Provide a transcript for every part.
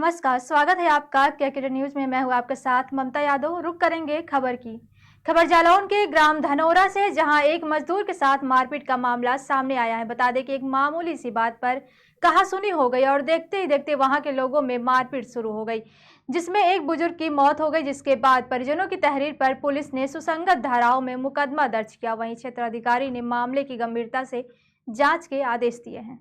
नमस्कार, स्वागत है आपका केकेडी न्यूज में। मैं हूं आपके साथ ममता यादव। रुक करेंगे खबर की। खबर जालौन के ग्राम धनौरा से, जहां एक मजदूर के साथ मारपीट का मामला सामने आया है। बता दें कि एक मामूली सी बात पर कहासुनी हो गई और देखते ही देखते वहां के लोगों में मारपीट शुरू हो गई, जिसमें एक बुजुर्ग की मौत हो गई। जिसके बाद परिजनों की तहरीर पर पुलिस ने सुसंगत धाराओं में मुकदमा दर्ज किया। वहीं क्षेत्राधिकारी ने मामले की गंभीरता से जाँच के आदेश दिए हैं।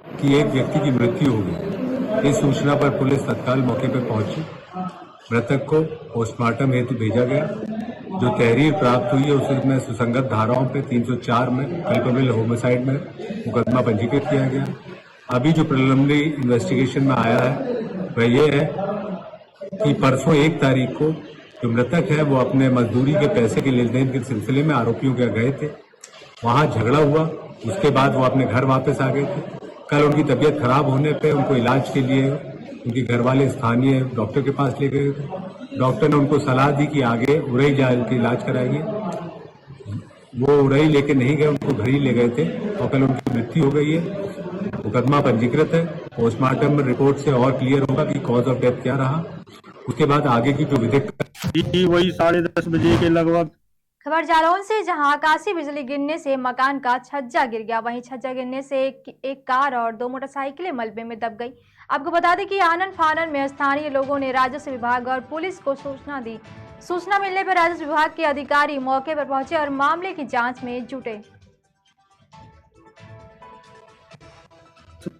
कि एक व्यक्ति की मृत्यु हो गई। इस सूचना पर पुलिस तत्काल मौके पर पहुंची। मृतक को पोस्टमार्टम हेतु भेजा गया। जो तहरीर प्राप्त हुई है उसमें सुसंगत धाराओं पे 304 में कल्पेबल होमिसाइड में मुकदमा पंजीकृत किया गया। अभी जो प्रिलिमिनरी इन्वेस्टिगेशन में आया है वह ये है कि परसों 1 तारीख को जो मृतक है वो अपने मजदूरी के पैसे के लेन देन के सिलसिले में आरोपियों के गए थे। वहां झगड़ा हुआ, उसके बाद वो अपने घर वापस आ गए थे। कल उनकी तबीयत खराब होने पे उनको इलाज के लिए उनके घर वाले स्थानीय डॉक्टर के पास ले गए थे। डॉक्टर ने उनको सलाह दी कि आगे उरई जाकर इलाज कराइए। वो उरई लेके नहीं गए, उनको घर ही ले गए थे और कल उनकी मृत्यु हो गई है। मुकदमा पंजीकृत है। पोस्टमार्टम रिपोर्ट से और क्लियर होगा कि कॉज ऑफ डेथ क्या रहा। उसके बाद आगे की जो विधिक वही 10:30 बजे के लगभग। खबर जालौन से, जहां आकाशीय बिजली गिरने से मकान का छज्जा गिर गया। वहीं छज्जा गिरने से एक कार और 2 मोटरसाइकिलें मलबे में दब गई। आपको बता दें कि आनन फानन में स्थानीय लोगों ने राजस्व विभाग और पुलिस को सूचना दी। सूचना मिलने पर राजस्व विभाग के अधिकारी मौके पर पहुंचे और मामले की जांच में जुटे।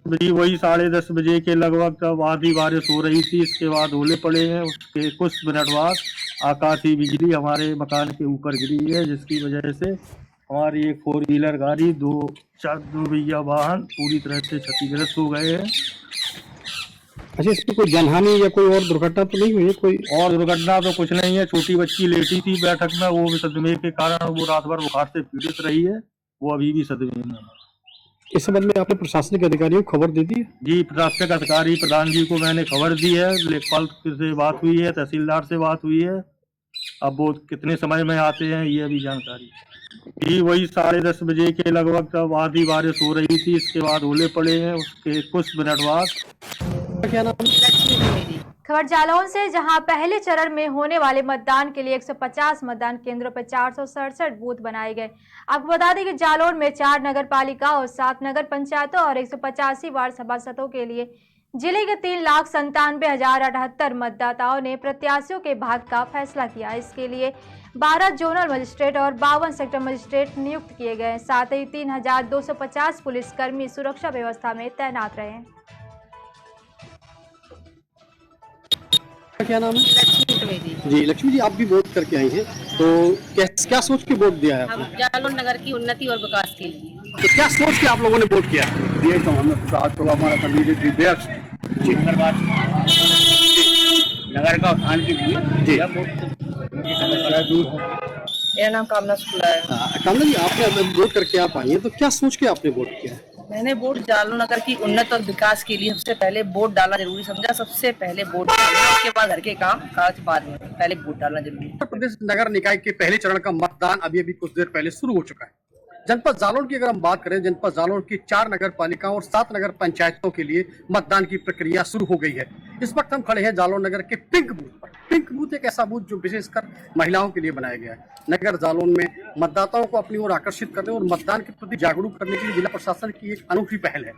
वही 10:30 बजे के लगभग तब आधी बारिश हो रही थी। इसके बाद ओले पड़े हैं। उसके कुछ मिनट बाद आकाशीय बिजली हमारे मकान के ऊपर गिरी है, जिसकी वजह से हमारी एक 4 व्हीलर गाड़ी, 2 पहिया वाहन पूरी तरह से क्षतिग्रस्त हो गए हैं। अच्छा, इसमें कोई जनहानि या कोई और दुर्घटना तो नहीं हुई है? कोई और दुर्घटना तो कुछ नहीं है। छोटी बच्ची लेटी थी बैठक में, वो भी सदमे के कारण वो रात भर बुखार से पीड़ित रही है। वो अभी भी सदमे में है। इस संबंध में आपने प्रशासनिक अधिकारियों को खबर दे दी है? जी, प्रशासनिक अधिकारी प्रधान जी को मैंने खबर दी है। लेखपाल से बात हुई है, तहसीलदार से बात हुई है। अब वो कितने समय में आते हैं ये अभी जानकारी। जी, वही 10:30 बजे के लगभग तब आधी बारिश हो रही थी। इसके बाद ओले पड़े हैं। उसके कुछ मिनट बाद। क्या नाम? खबर जालौन से, जहां पहले चरण में होने वाले मतदान के लिए 150 मतदान केंद्रों पर 467 बूथ बनाए गए। आपको बता दें कि जालौन में 4 नगर पालिका और 7 नगर पंचायतों और 185 वार्ड सभासदों के लिए जिले के 3,97,078 मतदाताओं ने प्रत्याशियों के भाग्य का फैसला किया। इसके लिए 12 जोनल मजिस्ट्रेट और 52 सेक्टर मजिस्ट्रेट नियुक्त किए गए। साथ ही 3,250 पुलिसकर्मी सुरक्षा व्यवस्था में तैनात रहे। क्या नाम है? लक्ष्मी द्विवेदी। जी, लक्ष्मी जी, आप भी वोट करके आई हैं, तो क्या सोच के वोट दिया है हम आपने? जालौन नगर की उन्नति और विकास के लिए। तो क्या सोच के आप लोगों ने वोट किया? ये तो हमने आज तो हमारा कैंडिडेट विद्यार्थ नगर का उत्थान के लिए जी। मेरा नाम कामना शुक्ला है। कामना जी, आपने वोट करके आप आई हैं, तो क्या सोच के आपने वोट किया? मैंने वोट जालौन नगर की उन्नति और विकास के लिए सबसे पहले वोट डालना जरूरी समझा। सबसे पहले वोट डालना, उसके बाद घर के काम काज बाद में, पहले वोट डालना जरूरी है। उत्तर प्रदेश नगर निकाय के पहले चरण का मतदान अभी कुछ देर पहले शुरू हो चुका है। जनपद जालौन की अगर हम बात करें, जनपद जालौन की 4 नगर पालिकाओं और 7 नगर पंचायतों के लिए मतदान की प्रक्रिया शुरू हो गई है। इस वक्त हम खड़े हैं जालौन नगर के पिंक बूथ पर। पिंक बूथ एक ऐसा बूथ जो विशेषकर महिलाओं के लिए बनाया गया है। नगर जालौन में मतदाताओं को अपनी ओर आकर्षित करने और मतदान के प्रति जागरूक करने के लिए जिला प्रशासन की एक अनूठी पहल है।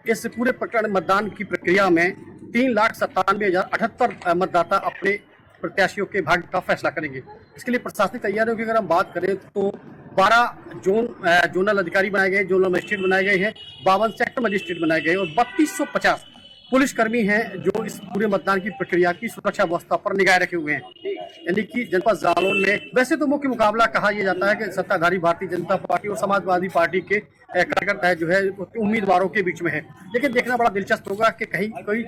इस पूरे प्रकरण मतदान की प्रक्रिया में 3,97,078 मतदाता अपने प्रत्याशियों के भाग्य का फैसला करेंगे। इसके लिए प्रशासनिक तैयारियों की अगर हम बात करें तो 12 जोनल अधिकारी बनाए गए, जोनल मजिस्ट्रेट बनाए गए हैं, 52 सेक्टर मजिस्ट्रेट बनाए गए और 3250 पुलिसकर्मी हैं जो इस पूरे मतदान की प्रक्रिया की सुरक्षा व्यवस्था पर निगाह रखे हुए हैं। यानी कि जनपद जालौन में वैसे तो मुख्य मुकाबला कहा यह जाता है कि सत्ताधारी भारतीय जनता पार्टी और समाजवादी पार्टी के कार्यकर्ता जो है उम्मीदवारों के बीच में है। लेकिन देखना बड़ा दिलचस्प होगा कि कहीं कोई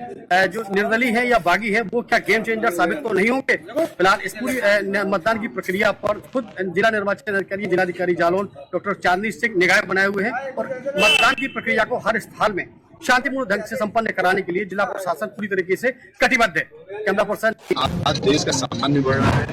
जो निर्दलीय है या बागी है वो क्या गेम चेंजर साबित तो नहीं होंगे। फिलहाल इस पूरी मतदान की प्रक्रिया पर खुद जिला निर्वाचन अधिकारी, जिलाधिकारी जालौन डॉक्टर चांदनी सिंह निगाह बनाए हुए हैं और मतदान की प्रक्रिया को हर स्थल में शांतिपूर्ण ढंग से संपन्न कराने के लिए जिला प्रशासन पूरी तरीके से कटिबद्ध है। Camera person. आज देश का सामान्य बढ़ रहा है।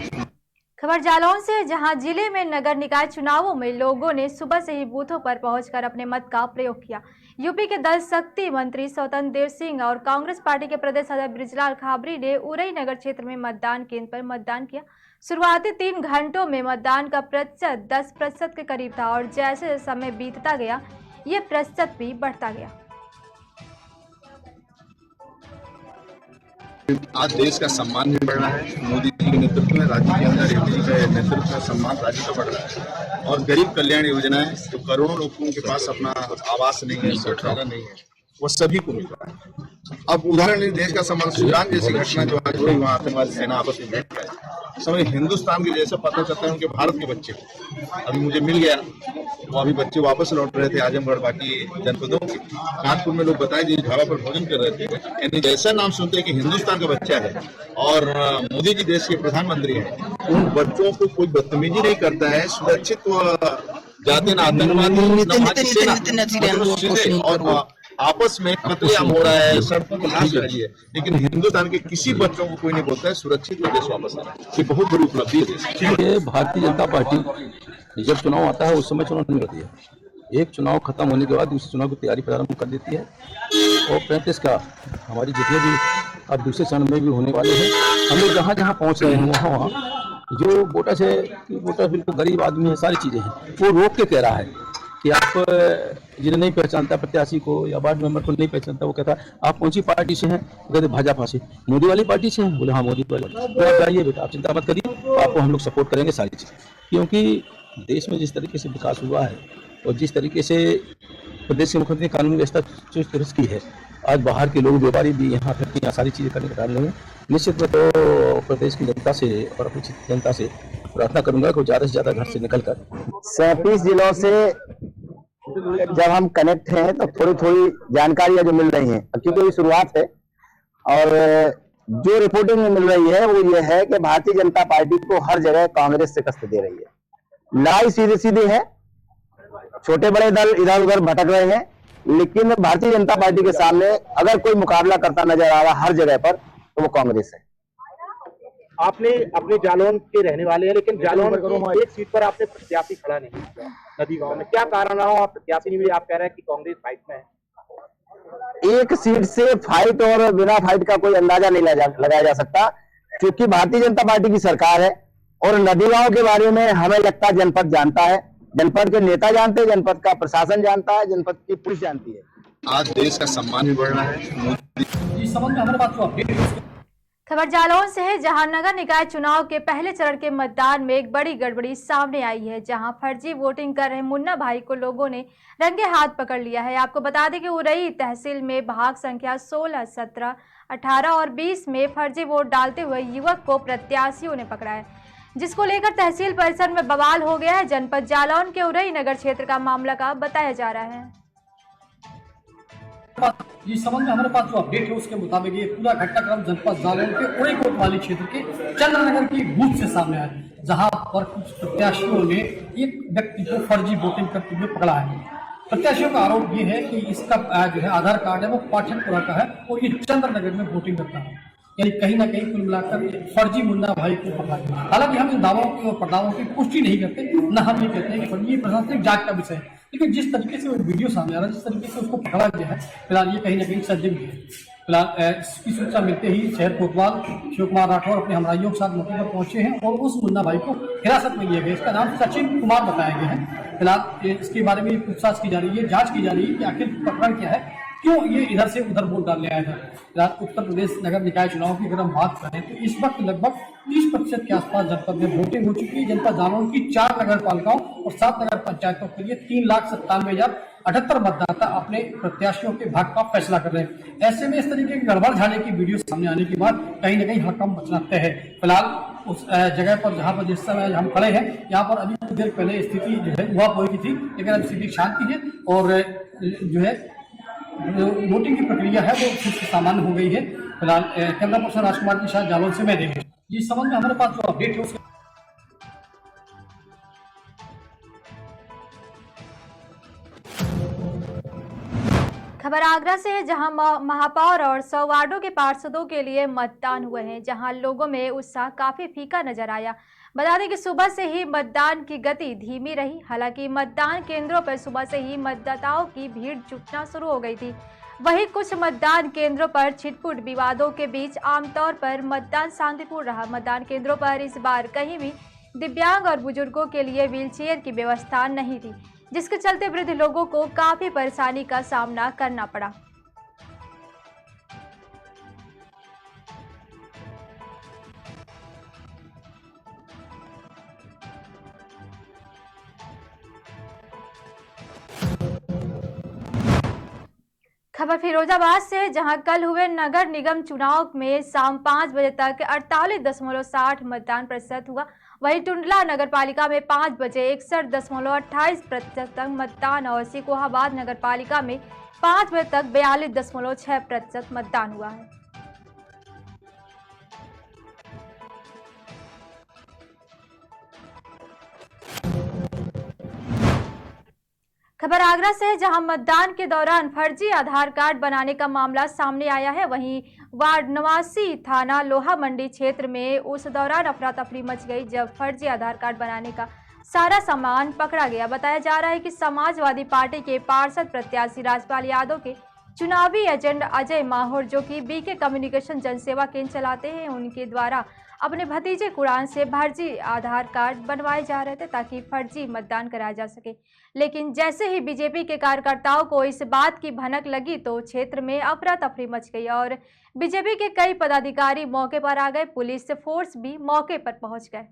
खबर जालौन से, जहां जिले में नगर निकाय चुनावों में लोगों ने सुबह से ही बूथों पर पहुंचकर अपने मत का प्रयोग किया। यूपी के दल शक्ति मंत्री स्वतंत्र देव सिंह और कांग्रेस पार्टी के प्रदेश अध्यक्ष बृजलाल खाबरी ने उरई नगर क्षेत्र में मतदान केंद्र पर मतदान किया। शुरुआती 3 घंटों में मतदान का प्रतिशत 10% के करीब था और जैसे जैसे समय बीतता गया ये प्रतिशत भी बढ़ता गया। आज देश का सम्मान भी बढ़ रहा है। मोदी जी के नेतृत्व में, राज्य के अंदर योगी जी के नेतृत्व में सम्मान राज्य का बढ़ रहा है। और गरीब कल्याण योजनाएं जो करोड़ों लोगों के पास अपना आवास नहीं है, शौचालय नहीं है, वो सभी को मिल रहा है। अब उदाहरण देश का सम्मान, सूडान जैसी घटना जो आज हुई, वहाँ आतंकवादी सेना आपस में बैठ गए, समय हिंदुस्तान के जैसे पता चलता है उनके भारत के बच्चे अभी मुझे मिल गया। वो अभी बच्चे वापस लौट रहे थे आजमगढ़, बाकी जनपदों के। कानपुर में लोग बताए जी ढाबा पर भोजन कर रहे थे, यानी जैसा नाम सुनते हैं कि हिंदुस्तान का बच्चा है और मोदी जी देश के प्रधानमंत्री हैं, उन बच्चों को कोई बदतमीजी नहीं करता है, सुरक्षित जाते न आतंकवादी और आपस में कत्लेआम हो रहा है, सड़कों पर लाश रही है, लेकिन हिंदुस्तान के किसी बच्चों को कोई नहीं बोलता है सुरक्षित देश वापस आ रहा है। ये बहुत बड़ी उपलब्धि है। ये भारतीय जनता पार्टी जब चुनाव आता है उस समय चुनाव नहीं करती है। एक चुनाव खत्म होने के बाद दूसरे चुनाव की तैयारी प्रारंभ कर देती है और 35 का हमारी जितने भी अब दूसरे चरण में भी होने वाले हैं, हम लोग जहाँ जहाँ पहुँच रहे हैं वहाँ जो वोटर बिल्कुल गरीब आदमी है, सारी चीज़ें हैं, वो रोक के कह रहा है कि आप जिन्हें नहीं पहचानता प्रत्याशी को या वार्ड मेंबर को नहीं पहचानता, वो कहता आप कौन सी पार्टी से हैं, कहते भाजपा से। मोदी वाली पार्टी से हैं, बोले हाँ मोदी वाली। तो आप जाइए बेटा, आप चिंता मत करिए, आपको हम लोग सपोर्ट करेंगे सारी चीज़। क्योंकि देश में जिस तरीके से विकास हुआ है और जिस तरीके से प्रदेश के मुख्यमंत्री ने कानूनी व्यवस्था चुस्त की है, आज बाहर के लोग व्यापारी भी यहाँ तक यहाँ सारी चीज़ें करने डाल रहे हैं। निश्चित में तो प्रदेश की जनता से और अपनी जनता से प्रार्थना करूंगा कि ज़्यादा से ज़्यादा घर से निकलकर 37 जिलों से जब हम कनेक्ट हैं तो थोड़ी थोड़ी जानकारियां जो मिल रही हैं, क्योंकि ये शुरुआत है और जो रिपोर्टिंग में मिल रही है वो ये है कि भारतीय जनता पार्टी को हर जगह कांग्रेस शिकस्त दे रही है। लड़ाई सीधे सीधे है, छोटे बड़े दल इधर उधर भटक रहे हैं, लेकिन भारतीय जनता पार्टी के सामने अगर कोई मुकाबला करता नजर आ रहा हर जगह पर तो वो कांग्रेस है। आपने अपने जालौन के रहने वाले हैं, लेकिन जालौन की एक सीट पर आपने प्रत्याशी खड़ा नहीं किया नदी गांव में, क्या कारण रहा? आप प्रत्याशी नहीं मिले, आप कह रहे हैं कि कांग्रेस फाइट में है। एक सीट से फाइट और बिना फाइट का कोई अंदाजा नहीं लगाया जा सकता, क्योंकि भारतीय जनता पार्टी की सरकार है और नदी गांव के बारे में हमें लगता है जनपद जानता है, जनपद के नेता जानते हैं, जनपद का प्रशासन जानता है, जनपद की पुलिस जानती है। आज देश का सम्मान भी बढ़ रहा है। खबर जालौन से है, जहां नगर निकाय चुनाव के पहले चरण के मतदान में एक बड़ी गड़बड़ी सामने आई है, जहां फर्जी वोटिंग कर रहे मुन्ना भाई को लोगों ने रंगे हाथ पकड़ लिया है। आपको बता दें कि उरई तहसील में भाग संख्या 16, 17, 18 और 20 में फर्जी वोट डालते हुए युवक को प्रत्याशियों ने पकड़ा है, जिसको लेकर तहसील परिसर में बवाल हो गया है। जनपद जालौन के उरई नगर क्षेत्र का मामला का बताया जा रहा है। इस संबंध में हमारे पास जो अपडेट है उसके मुताबिक ये पूरा घटनाक्रम जनपद जालौन के उरई कोतवाली क्षेत्र के चंद्रनगर की बूथ से सामने आया, जहां पर कुछ प्रत्याशियों ने एक व्यक्ति को फर्जी वोटिंग करते हुए पकड़ा है। प्रत्याशियों का आरोप ये है कि इसका जो है आधार कार्ड है वो पाठकपुरा का है और ये चंद्रनगर में वोटिंग करता है, यानी कहीं ना कहीं कुल मिलाकर फर्जी मुन्ना भाई को पकड़ा गया। हालांकि हम इन दावों की और प्रदावों की पुष्टि नहीं करते, न हम ये कहते हैं कि ये प्रशासनिक जांच का विषय है, लेकिन जिस तरीके से वो वीडियो सामने आ रहा है, जिस तरीके से उसको पकड़ा गया है, फिलहाल ये कहीं ना कहीं संदिग्ध है। फिलहाल इसकी सूचना मिलते ही शहर कोतवाल शिव कुमार राठौर अपने हमराइयों के साथ मौके पर पहुंचे हैं और उस मुन्ना भाई को हिरासत में लिया गया। इसका नाम सचिन कुमार बताया गया है। फिलहाल इसके बारे में पूछताछ की जा रही है, जांच की जा रही है कि आखिर प्रकरण क्या है, क्यों ये इधर से उधर वोट डालने आया था। उत्तर प्रदेश नगर निकाय चुनाव की अगर हम बात करें तो इस वक्त लगभग 30% के आसपास जनपद में वोटिंग हो चुकी है। जनपद जालौन की 4 नगर पालिकाओं और 7 नगर पंचायतों के लिए 3,97,078 मतदाता अपने प्रत्याशियों के भाग्य का फैसला कर रहे हैं। ऐसे में इस तरीके की गड़बड़ झाले की वीडियो सामने आने के बाद कहीं न कहीं हड़कंप मचना तय है। फिलहाल उस जगह पर जहां पर जिस समय हम खड़े हैं, यहाँ पर अभी कुछ देर पहले स्थिति जो है हुआ पोई की थी, लेकिन अब स्थिति शांति है और जो है वोटिंग की प्रक्रिया है वो फिर से सामान्य हो गई है। फिलहाल कैमरा पर्सन राजकुमार के साथ जालौन से मैं देखें। जिस संबंध में हमारे पास जो अपडेट है उसके खबर आगरा से है, जहां महापौर और 100 वार्डों के पार्षदों के लिए मतदान हुए हैं, जहां लोगों में उत्साह काफी फीका नजर आया। बता दें कि सुबह से ही मतदान की गति धीमी रही। हालांकि मतदान केंद्रों पर सुबह से ही मतदाताओं की भीड़ जुटना शुरू हो गई थी। वहीं कुछ मतदान केंद्रों पर छिटपुट विवादों के बीच आमतौर पर मतदान शांतिपूर्ण रहा। मतदान केंद्रों पर इस बार कहीं भी दिव्यांग और बुजुर्गों के लिए व्हीलचेयर की व्यवस्था नहीं थी, जिसके चलते वृद्ध लोगों को काफी परेशानी का सामना करना पड़ा। खबर फिरोजाबाद से, जहां कल हुए नगर निगम चुनाव में शाम 5 बजे तक 48.60 मतदान प्रतिशत हुआ। वहीं टुंडला नगर पालिका में 5 बजे 61.28% तक मतदान और सिकोहाबाद नगर पालिका में 5 बजे तक 42.6% मतदान हुआ है। खबर आगरा से, जहां मतदान के दौरान फर्जी आधार कार्ड बनाने का मामला सामने आया है। वहीं वार्ड 89 थाना लोहा मंडी क्षेत्र में उस दौरान अफरा तफरी मच गई जब फर्जी आधार कार्ड बनाने का सारा सामान पकड़ा गया। बताया जा रहा है कि समाजवादी पार्टी के पार्षद प्रत्याशी राजपाल यादव के चुनावी एजेंट अजय माहौर, जो कि बीके कम्युनिकेशन जनसेवा केंद्र चलाते हैं, उनके द्वारा अपने भतीजे कुरान से फर्जी आधार कार्ड बनवाए जा रहे थे ताकि फर्जी मतदान कराया जा सके। लेकिन जैसे ही बीजेपी के कार्यकर्ताओं को इस बात की भनक लगी तो क्षेत्र में अफरा तफरी मच गई और बीजेपी के कई पदाधिकारी मौके पर आ गए। पुलिस फोर्स भी मौके पर पहुंच गए।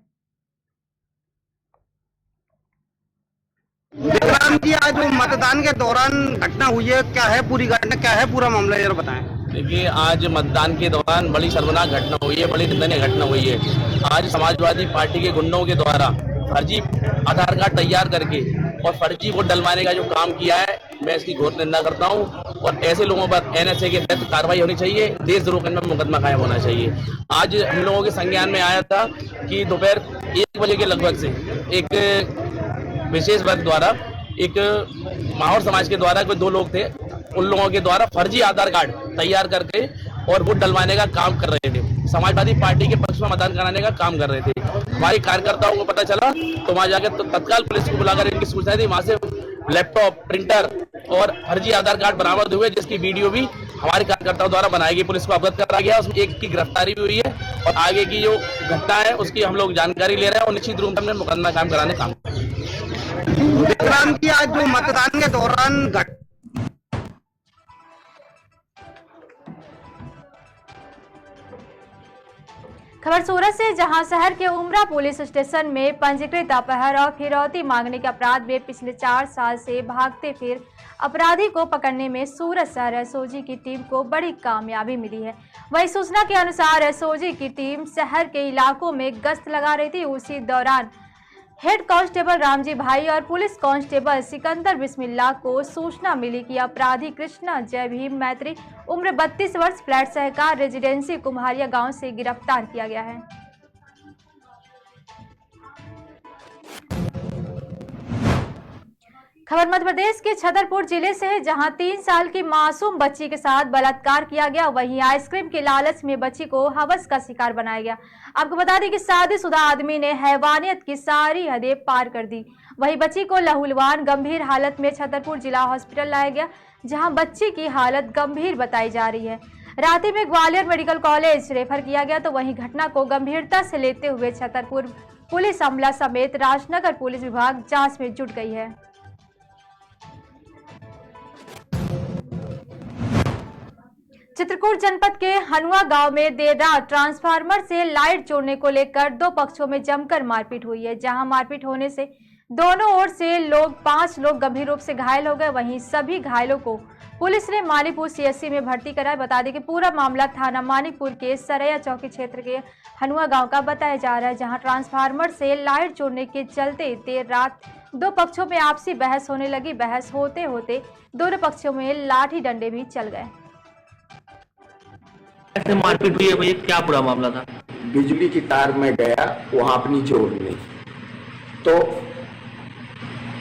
विक्रांत जी, आज जो मतदान के दौरान घटना हुई है, क्या है पूरी घटना, क्या है पूरा मामला, जरा बताएं। देखिए, आज मतदान के दौरान बड़ी शर्मनाक घटना हुई है, बड़ी निंदनीय घटना हुई है। आज समाजवादी पार्टी के गुंडों के द्वारा फर्जी आधार कार्ड तैयार करके और फर्जी वोट डलवाने का जो काम किया है, मैं इसकी घोर निंदा करता हूं। और ऐसे लोगों पर NSA के तहत कार्रवाई होनी चाहिए, देशद्रोह में मुकदमा कायम होना चाहिए। आज हम लोगों के संज्ञान में आया था कि दोपहर 1 बजे के लगभग से एक विशेष वर्ग द्वारा, एक माहौर समाज के द्वारा कोई 2 लोग थे, उन लोगों के द्वारा फर्जी आधार कार्ड तैयार करके और वोट डलवाने का काम कर रहे थे। समाजवादी पार्टी के पक्ष में मतदान कराने का काम कर रहे थे। हमारे कार्यकर्ताओं को पता चला तो वहां जाकर तो तत्काल पुलिस को बुलाकर इनकी सूचना दी। वहां से लैपटॉप, प्रिंटर और फर्जी आधार कार्ड बरामद हुए, जिसकी वीडियो भी हमारे कार्यकर्ताओं द्वारा बनाई गई, पुलिस को अवगत करा गया। उसमें एक की गिरफ्तारी भी हुई है और आगे की जो घटना है उसकी हम लोग जानकारी ले रहे हैं और निश्चित रूप से मुकदमा कायम कराने का काम। विक्रांत जी, आज जो मतदान के दौरान खबर सूरत से, जहां शहर के उमरा पुलिस स्टेशन में पंजीकृत अपहरण और फिरौती मांगने के अपराध में पिछले 4 साल से भागते फिर अपराधी को पकड़ने में सूरत शहर एसओजी की टीम को बड़ी कामयाबी मिली है। वही सूचना के अनुसार एसओजी की टीम शहर के इलाकों में गश्त लगा रही थी। उसी दौरान हेड कांस्टेबल रामजी भाई और पुलिस कांस्टेबल सिकंदर बिस्मिल्लाह को सूचना मिली कि अपराधी कृष्णा जय भीम मैत्री उम्र 32 वर्ष, फ्लैट सहकार रेजिडेंसी कुम्हारिया गांव से गिरफ्तार किया गया है। खबर मध्य प्रदेश के छतरपुर जिले से है, जहां 3 साल की मासूम बच्ची के साथ बलात्कार किया गया। वहीं आइसक्रीम के लालच में बच्ची को हवस का शिकार बनाया गया। आपको बता दें कि शादीशुदा आदमी ने हैवानियत की सारी हदें पार कर दी। वहीं बच्ची को लहूलुहान गंभीर हालत में छतरपुर जिला हॉस्पिटल लाया गया, जहां बच्ची की हालत गंभीर बताई जा रही है। रात में ग्वालियर मेडिकल कॉलेज रेफर किया गया। तो वहीं घटना को गंभीरता से लेते हुए छतरपुर पुलिस अमला समेत राजनगर पुलिस विभाग जांच में जुट गई है। चित्रकूट जनपद के हनुआ गांव में देर रात ट्रांसफार्मर से लाइट जोड़ने को लेकर 2 पक्षों में जमकर मारपीट हुई है, जहां मारपीट होने से दोनों ओर से 5 लोग गंभीर रूप से घायल हो गए। वहीं सभी घायलों को पुलिस ने मानीपुर CHC में भर्ती कराया। बता दें कि पूरा मामला थाना मानीपुर के सरैया चौकी क्षेत्र के हनुआ गांव का बताया जा रहा है, जहां ट्रांसफार्मर से लाइट जोड़ने के चलते देर रात 2 पक्षों में आपसी बहस होने लगी। बहस होते होते दोनों पक्षों में लाठी डंडे भी चल गए। ऐसे मारपीट हुई है भैया, क्या पूरा मामला था? बिजली की तार में गया वहां अपनी जोड़ने, तो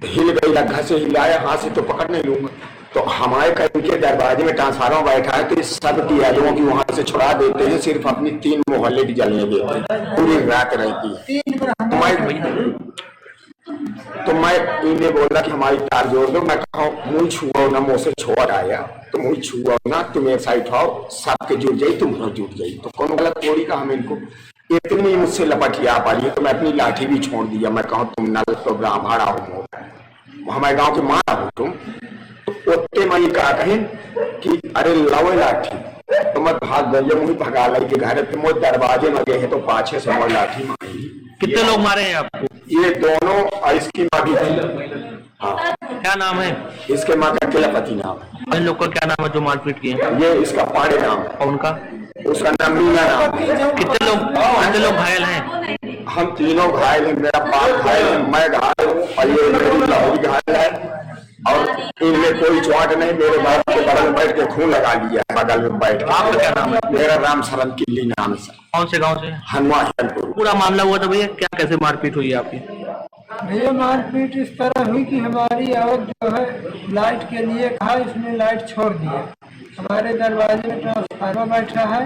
हिल गई, लग्घा से हिलाया, हाथ से तो पकड़ नहीं लूंगा, तो हमारे कहीं के दरवाजे में ट्रांसफार्मर बैठा है तो इस सब की यादों की वहां से छुड़ा देते हैं, सिर्फ अपनी 3 मोहल्ले की जलने देते हैं, पूरी रात रहती है। तो मैं इन्हें बोला कि हमारी तार जोड़ दो, मैं कहा मुँह छुआ ना, मुँह से छोड़ आया तो मुँह छुआ ना, तुम एक साइड आओ, सबके जुट जाई, तुम्हारा जुट जाई। तो कौन गलत थोड़ी का हम इनको इतनी मुझसे लपटिया पा रही है, तो मैं अपनी लाठी भी छोड़ दिया। मैं कहूँ तुम नल तो ब्राह्मण हो, हमारे गाँव के माँ हो तुम, तो उतने मैं कहा कहें कि अरे लाओ लाठी, तो मैं भाग गई, मुझे भगा लाई के घर पे मोर दरवाजे में गए हैं तो पाछे से मोर लाठी मारी। कितने लोग मारे हैं आपको? ये दोनों, इसकी माँ भी थी। हाँ, क्या नाम है इसके माँ का? किलापति नाम है। इन लोग का क्या नाम है जो मारपीट किए? ये इसका पाड़े नाम है। और उनका? उसका नाम मीना नाम है। कितने लोग घायल हैं? हम तीनों घायल हैं, मेरा बाप घायल है, मैं घायल हूँ और ये मेरी लाहौरी घायल है, और इनमें कोई चोट नहीं। मेरे बाप के बगल में बैठ के खून लगा लिया, बगल में बैठ। आपका क्या नाम है? मेरा राम शरण किल्ली नाम है। कौन से गांव से? हनुमानपुर। पूरा मामला हुआ था भैया, क्या कैसे मारपीट हुई आपकी? भैया मारपीट इस तरह हुई कि हमारी औरत जो है लाइट के लिए कहा, इसने लाइट छोड़ दिया। हमारे दरवाजे में ट्रांसफार्मर बैठा है,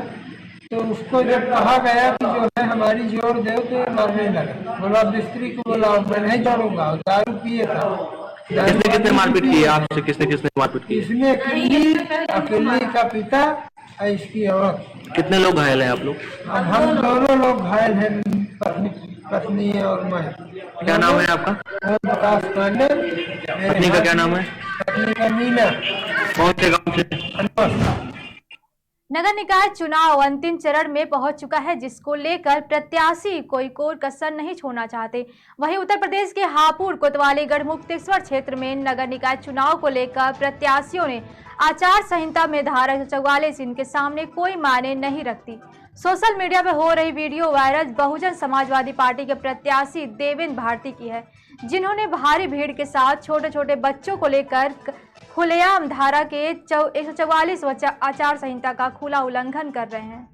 तो उसको जब कहा गया कि जो है हमारी जोड़ दो, तो ये मारने लगा। बोला मिस्त्री को बोला, मैं नहीं जोड़ूंगा, दारू पिए था। किसने मारपीट की है आपसे? किसने मारपीट की? इसमें किल्ली का पिता और इसकी औरत। कितने लोग घायल हैं आप लोग? अब हम दोनों लोग घायल हैं, पत्नी और मैं। क्या नाम है आपका? ओम प्रकाश पांडे। पत्नी का क्या नाम है? पत्नी का मीना। कौन से गाँव से? नगर निकाय चुनाव अंतिम चरण में पहुंच चुका है, जिसको लेकर प्रत्याशी कोई कसर नहीं छोड़ना चाहते। वहीं उत्तर प्रदेश के हापुड़, कोतवाली, गढ़मुक्तेश्वर क्षेत्र में नगर निकाय चुनाव को लेकर प्रत्याशियों ने आचार संहिता में धारा 144 इनके सामने कोई मायने नहीं रखती। सोशल मीडिया पर हो रही video viral Bahujan Samajwadi party के प्रत्याशी देवेंद्र भारती की है, जिन्होंने भारी भीड़ के साथ छोटे छोटे बच्चों को लेकर खुलेआम धारा के 144 आचार संहिता का खुला उल्लंघन कर रहे हैं।